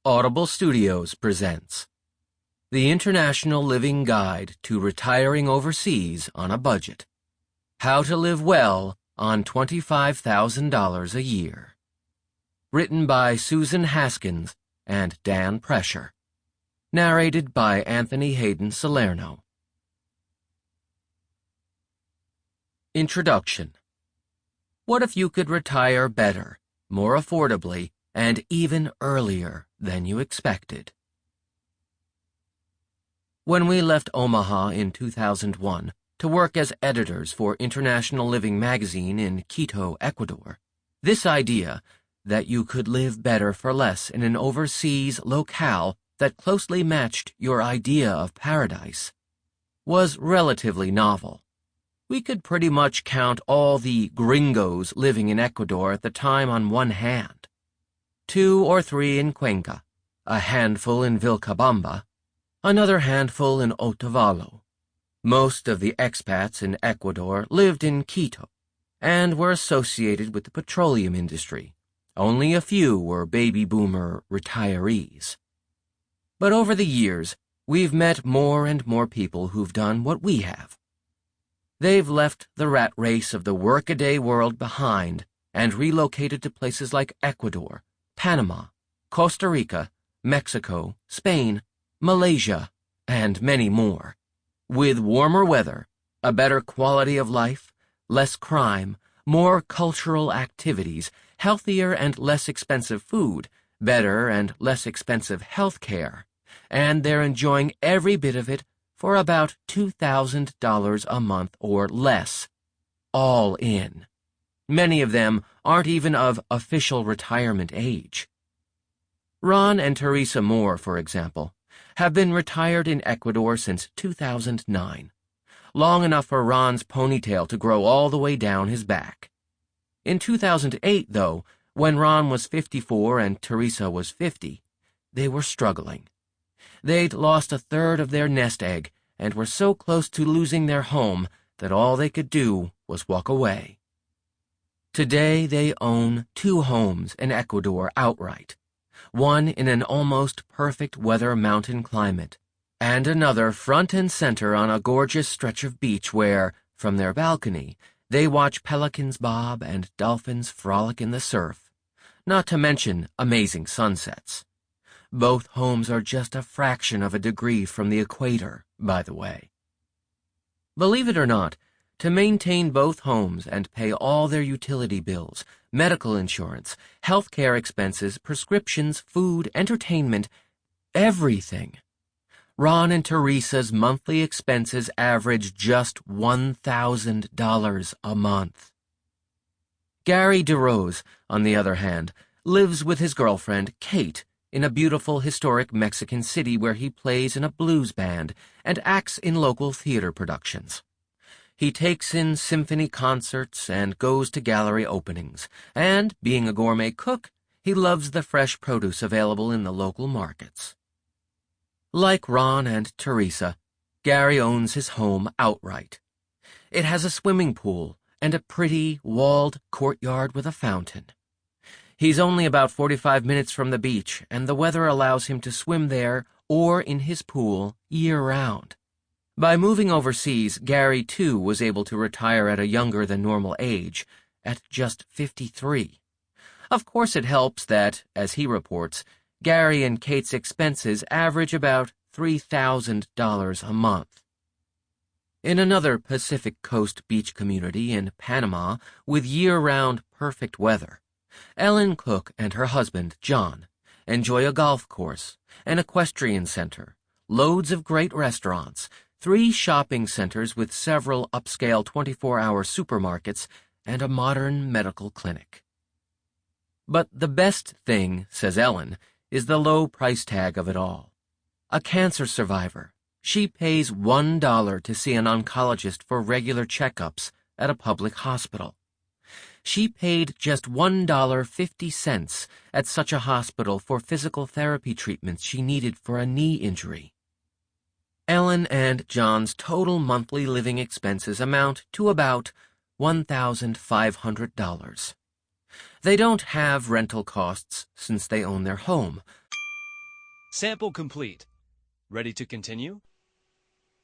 Audible Studios presents The International Living Guide to Retiring Overseas on a Budget. How to Live Well on $25,000 a Year. Written by Susan Haskins and Dan Prescher. Narrated by Anthony Haden Salerno. Introduction. What if you could retire better, more affordably, and even earlier than you expected? When we left Omaha in 2001 to work as editors for International Living magazine in Quito, Ecuador, this idea that you could live better for less in an overseas locale that closely matched your idea of paradise was relatively novel. We could pretty much count all the gringos living in Ecuador at the time on one hand. 2 or 3 in Cuenca, a handful in Vilcabamba, another handful in Otavalo. Most of the expats in Ecuador lived in Quito and were associated with the petroleum industry. Only a few were baby boomer retirees. But over the years, we've met more and more people who've done what we have. They've left the rat race of the workaday world behind and relocated to places like Ecuador, Panama, Costa Rica, Mexico, Spain, Malaysia, and many more. With warmer weather, a better quality of life, less crime, more cultural activities, healthier and less expensive food, better and less expensive health care, and they're enjoying every bit of it for about $2,000 a month or less, all in. Many of them aren't even of official retirement age. Ron and Teresa Moore, for example, have been retired in Ecuador since 2009, long enough for Ron's ponytail to grow all the way down his back. In 2008, though, when Ron was 54 and Teresa was 50, they were struggling. They'd lost 1/3 of their nest egg and were so close to losing their home that all they could do was walk away. Today they own 2 homes in Ecuador outright, one in an almost perfect weather mountain climate, and another front and center on a gorgeous stretch of beach where, from their balcony, they watch pelicans bob and dolphins frolic in the surf, not to mention amazing sunsets. Both homes are just a fraction of a degree from the equator, by the way. Believe it or not, to maintain both homes and pay all their utility bills, medical insurance, health care expenses, prescriptions, food, entertainment, everything, Ron and Teresa's monthly expenses average just $1,000 a month. Gary DeRose, on the other hand, lives with his girlfriend, Kate, in a beautiful historic Mexican city where he plays in a blues band and acts in local theater productions. He takes in symphony concerts and goes to gallery openings, and, being a gourmet cook, he loves the fresh produce available in the local markets. Like Ron and Teresa, Gary owns his home outright. It has a swimming pool and a pretty, walled courtyard with a fountain. He's only about 45 minutes from the beach, and the weather allows him to swim there or in his pool year-round. By moving overseas, Gary, too, was able to retire at a younger than normal age, at just 53. Of course it helps that, as he reports, Gary and Kate's expenses average about $3,000 a month. In another Pacific Coast beach community in Panama with year-round perfect weather, Ellen Cook and her husband, John, enjoy a golf course, an equestrian center, loads of great restaurants, 3 shopping centers with several upscale 24-hour supermarkets, and a modern medical clinic. But the best thing, says Ellen, is the low price tag of it all. A cancer survivor, she pays $1 to see an oncologist for regular checkups at a public hospital. She paid just $1.50 at such a hospital for physical therapy treatments she needed for a knee injury. Ellen and John's total monthly living expenses amount to about $1,500. They don't have rental costs since they own their home, Sample complete. Ready to continue?